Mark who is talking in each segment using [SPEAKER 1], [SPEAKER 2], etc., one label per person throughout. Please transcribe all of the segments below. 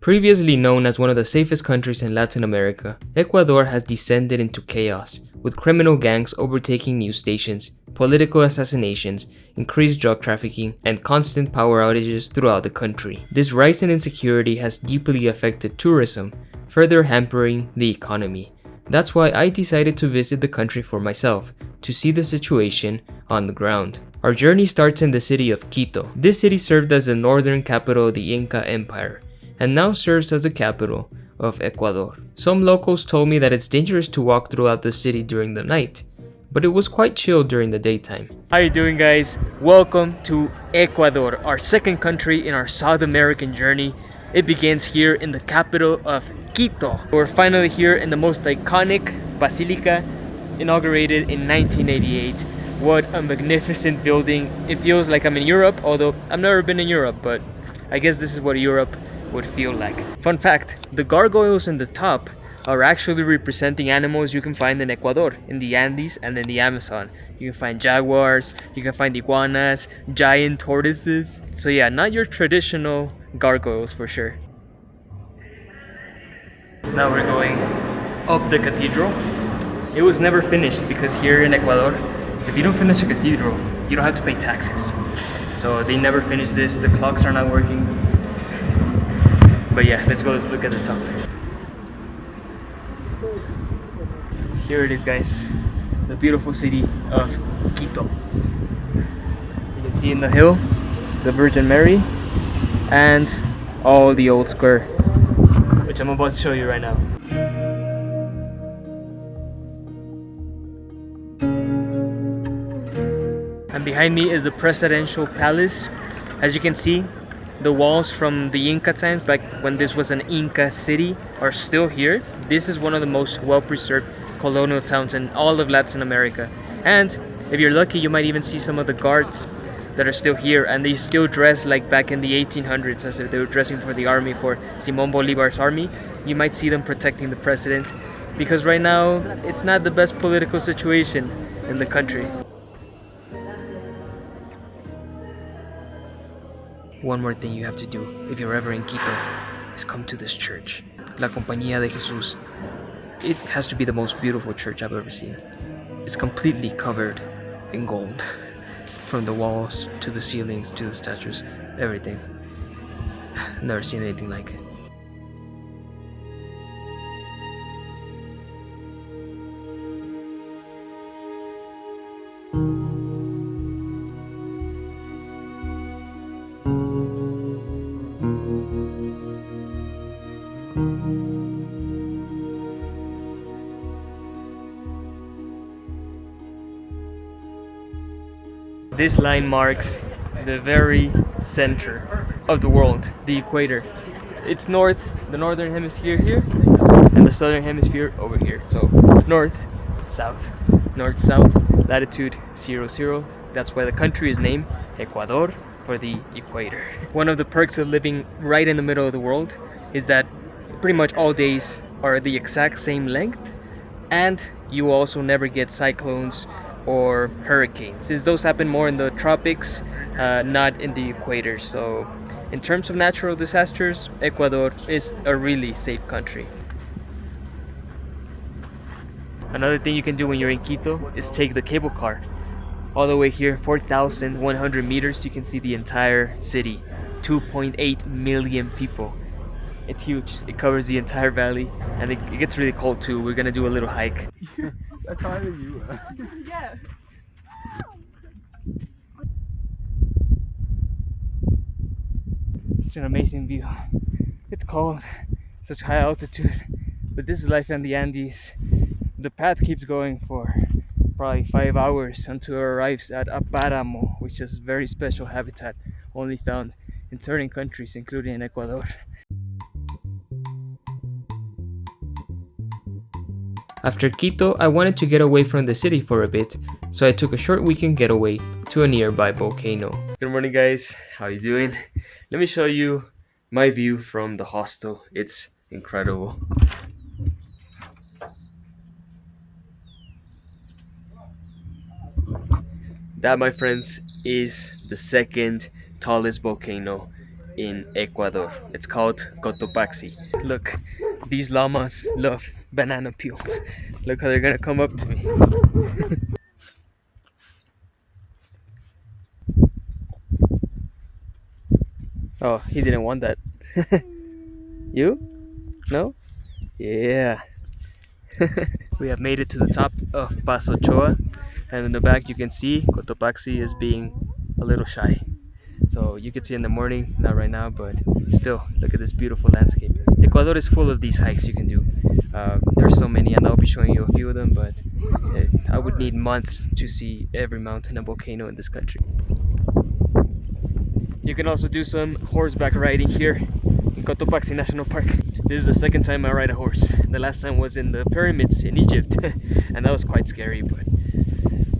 [SPEAKER 1] Previously known as one of the safest countries in Latin America, Ecuador has descended into chaos, with criminal gangs overtaking news stations, political assassinations, increased drug trafficking, and constant power outages throughout the country. This rise in insecurity has deeply affected tourism, further hampering the economy. That's why I decided to visit the country for myself, to see the situation on the ground. Our journey starts in the city of Quito. This city served as the northern capital of the Inca Empire, and now serves as the capital of Ecuador. Some locals told me that it's dangerous to walk throughout the city during the night, but it was quite chill during the daytime. How you doing, guys? Welcome to Ecuador, our second country in our South American journey. It begins here in the capital of Quito. We're finally here in the most iconic basilica, inaugurated in 1988. What a magnificent building. It feels like I'm in Europe, although I've never been in Europe, but I guess this is what Europe would feel like. Fun fact, the gargoyles in the top are actually representing animals you can find in Ecuador, in the Andes and in the Amazon. You can find jaguars, you can find iguanas, giant tortoises. So yeah, not your traditional gargoyles for sure. Now we're going up the cathedral. It was never finished because here in Ecuador, if you don't finish a cathedral, you don't have to pay taxes. So they never finished this, the clocks are not working. But yeah, let's go look at the top. Here it is, guys. The beautiful city of Quito. You can see in the hill the Virgin Mary and all the old square, which I'm about to show you right now. And behind me is the presidential palace. As you can see, the walls from the Inca times, back when this was an Inca city, are still here. This is one of the most well-preserved colonial towns in all of Latin America. And if you're lucky, you might even see some of the guards that are still here, and they still dress like back in the 1800s, as if they were dressing for the army, for Simón Bolívar's army. You might see them protecting the president, because right now it's not the best political situation in the country. One more thing you have to do if you're ever in Quito is come to this church, La Compañía de Jesús. It has to be the most beautiful church I've ever seen. It's completely covered in gold, from the walls to the ceilings to the statues, everything. Never seen anything like it. This line marks the very center of the world, the equator. It's north, the northern hemisphere here, and the southern hemisphere over here. So north, south, latitude 00. That's why the country is named Ecuador, for the equator. One of the perks of living right in the middle of the world is that pretty much all days are the exact same length, and you also never get cyclones or hurricanes, since those happen more in the tropics, not in the equator. So in terms of natural disasters, Ecuador is a really safe country. Another thing you can do when you're in Quito is take the cable car all the way here, 4,100 meters. You can see the entire city, 2.8 million people. It's huge. It covers the entire valley, and it gets really cold too. We're gonna do a little hike.
[SPEAKER 2] That's higher than you are.
[SPEAKER 3] Yeah.
[SPEAKER 1] Such an amazing view. It's cold, such high altitude, but this is life in the Andes. The path keeps going for probably 5 hours until it arrives at a páramo, which is a very special habitat only found in certain countries, including in Ecuador. After Quito, I wanted to get away from the city for a bit, so I took a short weekend getaway to a nearby volcano. Good morning, guys. How you doing? Let me show you my view from the hostel. It's incredible. That, my friends, is the second tallest volcano in Ecuador. It's called Cotopaxi. Look, these llamas love banana peels. Look how they're gonna come up to me. Oh, he didn't want that. You? No? Yeah. We have made it to the top of Paso Choa, and in the back you can see Cotopaxi is being a little shy. So you can see in the morning, not right now, but still, look at this beautiful landscape. Ecuador is full of these hikes you can do. There's so many, and I'll be showing you a few of them, but I would need months to see every mountain and volcano in this country. You can also do some horseback riding here in Cotopaxi National Park. This is the second time I ride a horse. The last time was in the pyramids in Egypt, and that was quite scary, but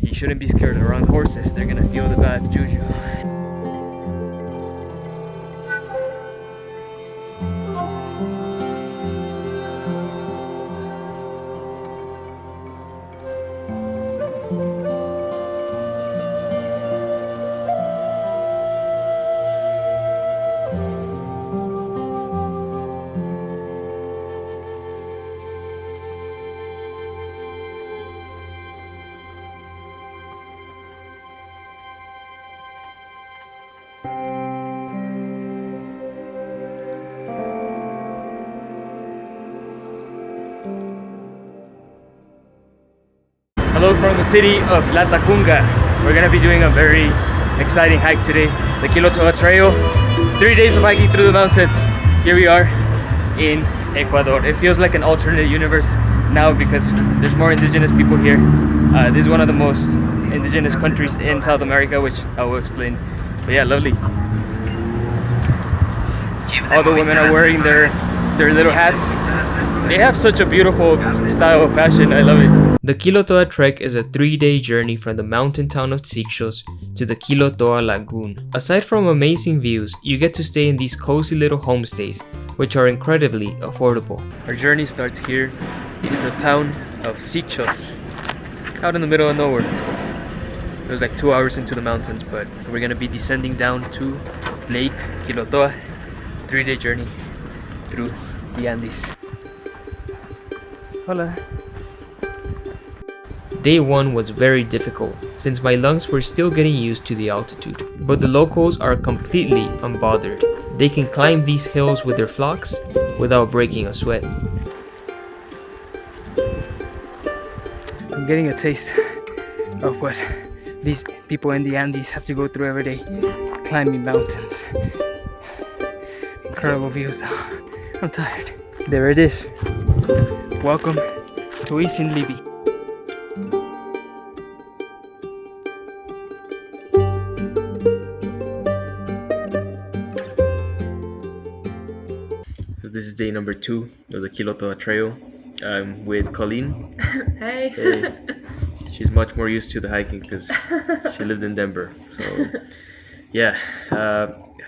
[SPEAKER 1] you shouldn't be scared around horses. They're gonna feel the bad juju. Hello from the city of La Tacunga. We're gonna be doing a very exciting hike today, the Quilotoa Trail. 3 days of hiking through the mountains. Here we are in Ecuador. It feels like an alternate universe now because there's more indigenous people here. This is one of the most indigenous countries in South America, which I will explain. But yeah, lovely. All the women are wearing their little hats. They have such a beautiful style of fashion. I love it. The Quilotoa trek is a 3-day journey from the mountain town of Ixchos to the Quilotoa Lagoon. Aside from amazing views, you get to stay in these cozy little homestays, which are incredibly affordable. Our journey starts here in the town of Ixchos, out in the middle of nowhere. It was like 2 hours into the mountains, but we're gonna be descending down to Lake Quilotoa. 3-day journey through the Andes. Hola. Day 1 was very difficult since my lungs were still getting used to the altitude, but the locals are completely unbothered. They can climb these hills with their flocks without breaking a sweat. I'm getting a taste of what these people in the Andes have to go through every day, climbing mountains. Incredible views though. I'm tired. There it is. Welcome to Isin Libi. So this is day number 2 of the Quilotoa Trail. I'm with Colleen.
[SPEAKER 3] Hey.
[SPEAKER 1] Hey. She's much more used to the hiking because she lived in Denver. So yeah,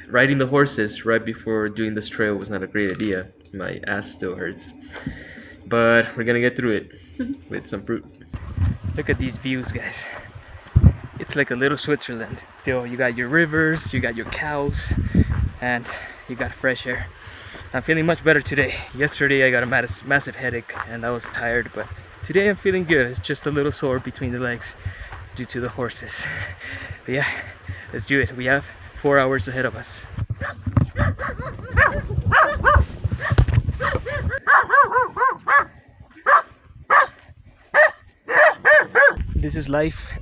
[SPEAKER 1] riding the horses right before doing this trail was not a great idea. My ass still hurts. But we're gonna get through it with some fruit. Look at these views, guys. It's like a little Switzerland. Still, you got your rivers, you got your cows, and you got fresh air. I'm feeling much better today. Yesterday I got a massive headache and I was tired, but today I'm feeling good. It's just a little sore between the legs due to the horses. But yeah, let's do it. We have 4 hours ahead of us. This is life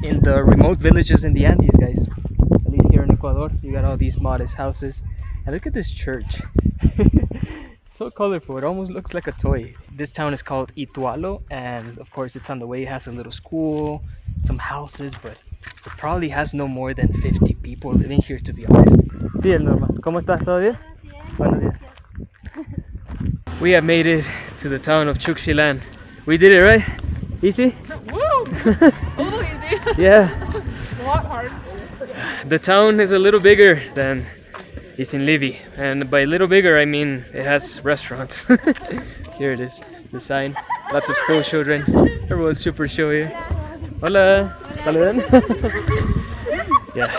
[SPEAKER 1] in the remote villages in the Andes, guys. At least here in Ecuador, you got all these modest houses. And look at this church. It's so colorful, it almost looks like a toy. This town is called Itualo, and of course it's on the way. It has a little school, some houses, but it probably has no more than 50 people living here, to be honest. Sí, Norma. ¿Cómo estás? ¿Todo bien? Buenos días. We have made it to the town of Chuxilan. We did it, right? Easy?
[SPEAKER 3] Woo! A little easy.
[SPEAKER 1] Yeah.
[SPEAKER 3] A lot hard.
[SPEAKER 1] The town is a little bigger than Isin Libi, and by little bigger I mean it has restaurants. Here it is, the sign. Lots of school children. Everyone's super showy. Hola. Hola. Yeah,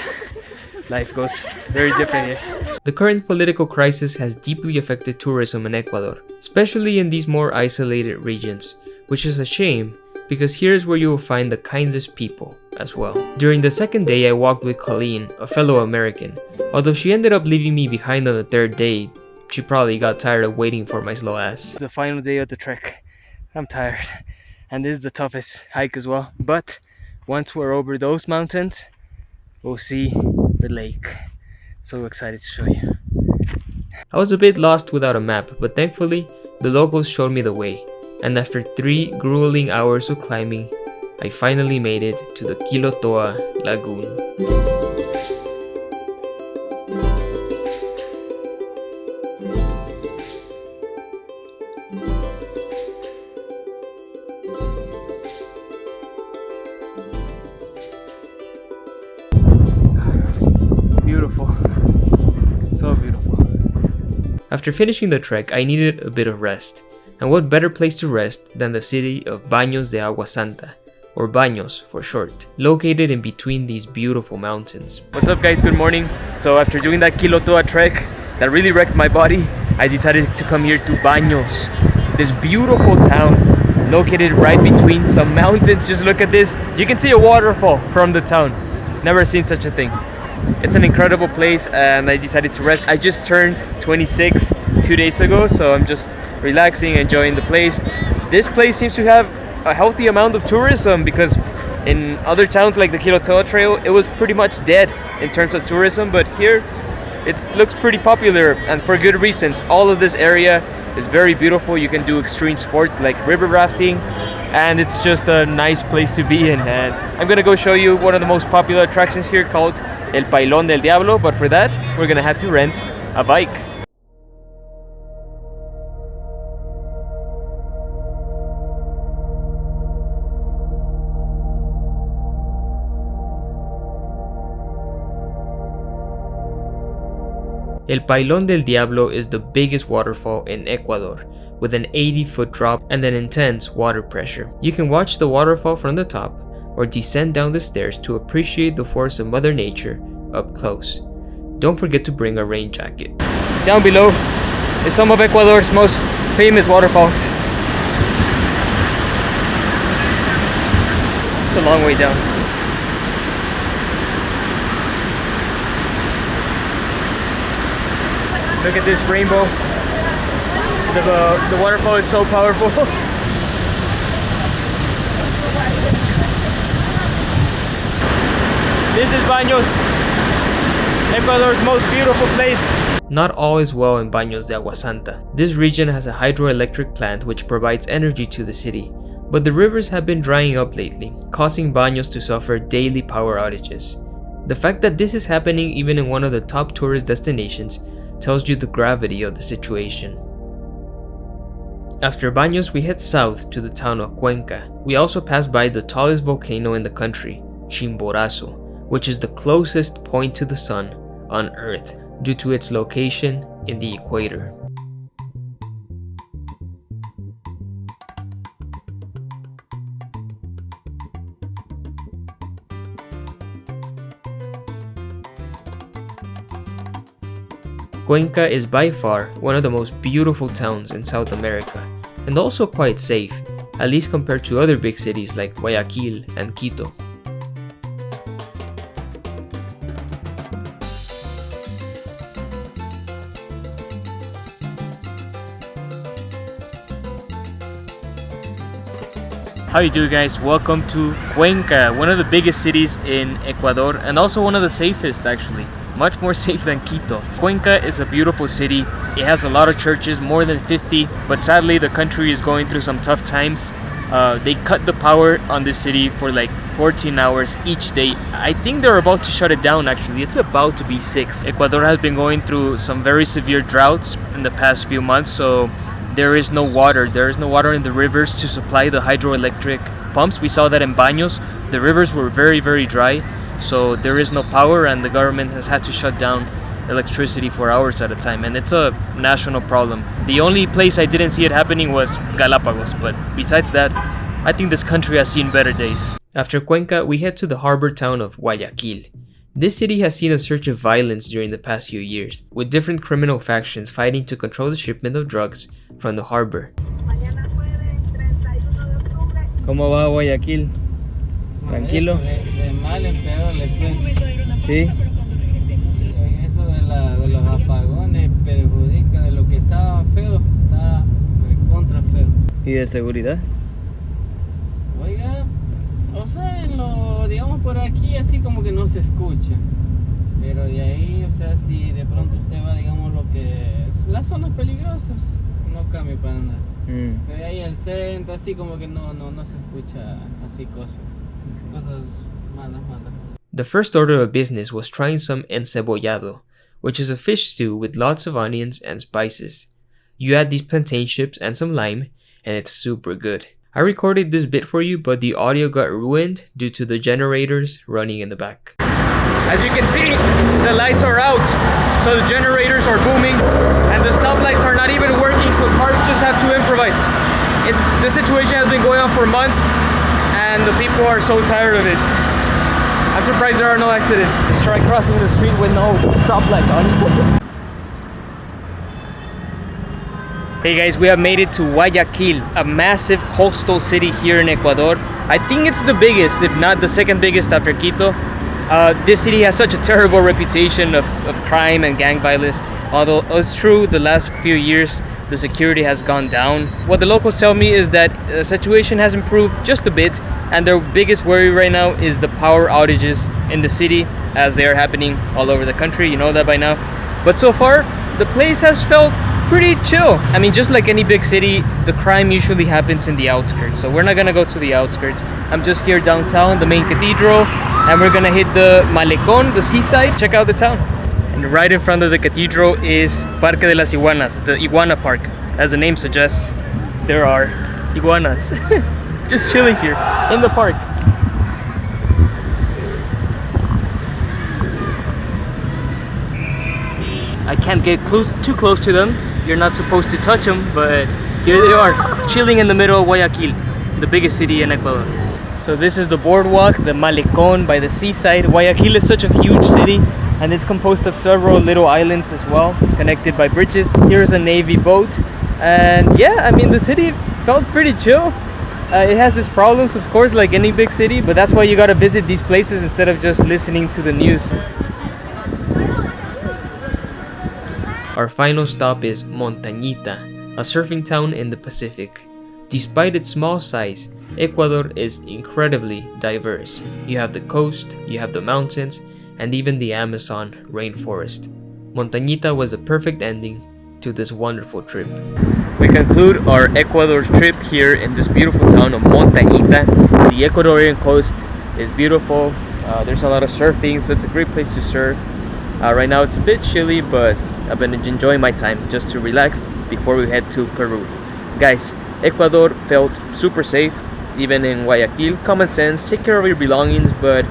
[SPEAKER 1] life goes very different here. The current political crisis has deeply affected tourism in Ecuador, especially in these more isolated regions, which is a shame because here's where you will find the kindest people as well. During the second day, I walked with Colleen, a fellow American. Although she ended up leaving me behind on the third day, she probably got tired of waiting for my slow ass.
[SPEAKER 4] The final day of the trek. I'm tired, and this is the toughest hike as well. But once we're over those mountains, we'll see the lake. So excited to show you.
[SPEAKER 1] I was a bit lost without a map, but thankfully, the locals showed me the way. And after 3 grueling hours of climbing, I finally made it to the Quilotoa Lagoon.
[SPEAKER 4] Beautiful. So beautiful.
[SPEAKER 1] After finishing the trek, I needed a bit of rest. And what better place to rest than the city of Baños de Agua Santa, or Baños for short, located in between these beautiful mountains.
[SPEAKER 4] What's up guys, good morning. So after doing that Quilotoa trek that really wrecked my body, I decided to come here to Baños, this beautiful town located right between some mountains. Just look at this, you can see a waterfall from the town. Never seen such a thing. It's an incredible place and I decided to rest. I just turned 26 2 days ago, so I'm just relaxing, enjoying the place. This place seems to have a healthy amount of tourism because in other towns like the Quilotoa Trail, it was pretty much dead in terms of tourism, but here it looks pretty popular and for good reasons. All of this area is very beautiful. You can do extreme sport like river rafting and it's just a nice place to be in. And I'm gonna go show you one of the most popular attractions here called El Pailón del Diablo, but for that we're gonna have to rent a bike.
[SPEAKER 1] El Pailón del Diablo is the biggest waterfall in Ecuador, with an 80-foot drop and an intense water pressure. You can watch the waterfall from the top, or descend down the stairs to appreciate the force of Mother Nature up close. Don't forget to bring a rain jacket.
[SPEAKER 4] Down below is some of Ecuador's most famous waterfalls. It's a long way down. Look at this rainbow. The waterfall is so powerful. This is Baños, Ecuador's most beautiful place.
[SPEAKER 1] Not all is well in Baños de Agua Santa. This region has a hydroelectric plant which provides energy to the city, but the rivers have been drying up lately, causing Baños to suffer daily power outages. The fact that this is happening even in one of the top tourist destinations tells you the gravity of the situation. After Baños, we head south to the town of Cuenca. We also pass by the tallest volcano in the country, Chimborazo, which is the closest point to the sun on Earth due to its location in the equator. Cuenca is by far one of the most beautiful towns in South America, and also quite safe, at least compared to other big cities like Guayaquil and Quito.
[SPEAKER 4] How you do guys? Welcome to Cuenca, one of the biggest cities in Ecuador and also one of the safest actually. Much more safe than Quito. Cuenca is a beautiful city. It has a lot of churches, more than 50, but sadly the country is going through some tough times. They cut the power on this city for like 14 hours each day. I think they're about to shut it down actually. It's about to be 6. Ecuador has been going through some very severe droughts in the past few months, so there is no water. There is no water in the rivers to supply the hydroelectric pumps. We saw that in Baños. The rivers were very, very dry. So there is no power and the government has had to shut down electricity for hours at a time, and it's a national problem. The only place I didn't see it happening was Galapagos, but besides that, I think this country has seen better days.
[SPEAKER 1] After Cuenca, we head to the harbor town of Guayaquil. This city has seen a surge of violence during the past few years, with different criminal factions fighting to control the shipment of drugs from the harbor.
[SPEAKER 4] ¿Cómo va Guayaquil? ¿Tranquilo?
[SPEAKER 5] De mal en peor les cuento.
[SPEAKER 4] Sí.
[SPEAKER 5] Eso de los apagones perjudica, de lo que estaba feo, está contra feo.
[SPEAKER 4] ¿Y de seguridad?
[SPEAKER 5] Oiga, o sea, digamos por aquí así como que no se escucha. Pero de ahí, o sea, si de pronto usted va, digamos, lo que es las zonas peligrosas, no cambia para nada. Pero de ahí el centro, así como que no se escucha así cosas malas.
[SPEAKER 1] The first order of business was trying some encebollado, which is a fish stew with lots of onions and spices. You add these plantain chips and some lime, and it's super good. I recorded this bit for you, but the audio got ruined due to the generators running in the back.
[SPEAKER 4] As you can see, the lights are out, so the generators are booming, and the stoplights are not even working, so cars just have to improvise. The situation has been going on for months, and the people are so tired of it. I'm surprised there are no accidents. Let's try crossing the street with no stoplights on. Hey guys, we have made it to Guayaquil, a massive coastal city here in Ecuador. I think it's the biggest, if not the second biggest after Quito. This city has such a terrible reputation of crime and gang violence. Although it's true, the last few years the security has gone down. What the locals tell me is that the situation has improved just a bit, and their biggest worry right now is the power outages in the city, as they are happening all over the country. You know that by now. But so far, the place has felt pretty chill. I mean, just like any big city, the crime usually happens in the outskirts. So we're not gonna go to the outskirts. I'm just here downtown, the main cathedral, and we're gonna hit the Malecón, the seaside, check out the town. And right in front of the cathedral is Parque de las Iguanas, the iguana park. As the name suggests, there are iguanas just chilling here in the park. I can't get too close to them. You're not supposed to touch them, but here they are, chilling in the middle of Guayaquil, the biggest city in Ecuador. So this is the boardwalk, the Malecón by the seaside. Guayaquil is such a huge city, and it's composed of several little islands as well, connected by bridges. Here's a Navy boat, and yeah, I mean, the city felt pretty chill. It has its problems, of course, like any big city, but that's why you gotta visit these places instead of just listening to the news.
[SPEAKER 1] Our final stop is Montañita, a surfing town in the Pacific. Despite its small size, Ecuador is incredibly diverse. You have the coast, you have the mountains, and even the Amazon rainforest. Montañita was a perfect ending to this wonderful trip.
[SPEAKER 4] We conclude our Ecuador trip here in this beautiful town of Montañita. The Ecuadorian coast is beautiful. There's a lot of surfing, so it's a great place to surf. Right now it's a bit chilly, but I've been enjoying my time just to relax before we head to Peru. Guys, Ecuador felt super safe, even in Guayaquil. Common sense, take care of your belongings, but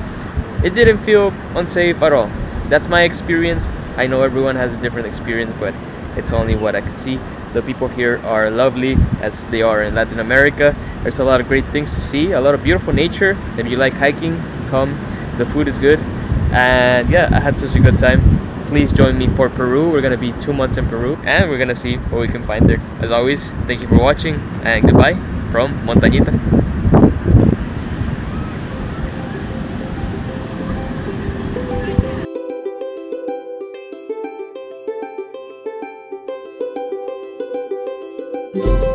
[SPEAKER 4] it didn't feel unsafe at all. That's my experience. I know everyone has a different experience, but it's only what I could see. The people here are lovely, as they are in Latin America. There's a lot of great things to see, a lot of beautiful nature. If you like hiking, come. The food is good, and yeah, I had such a good time. Please join me for Peru. We're gonna be 2 months in Peru, and we're gonna see what we can find there. As always, thank you for watching, and goodbye from Montañita.
[SPEAKER 1] Thank you.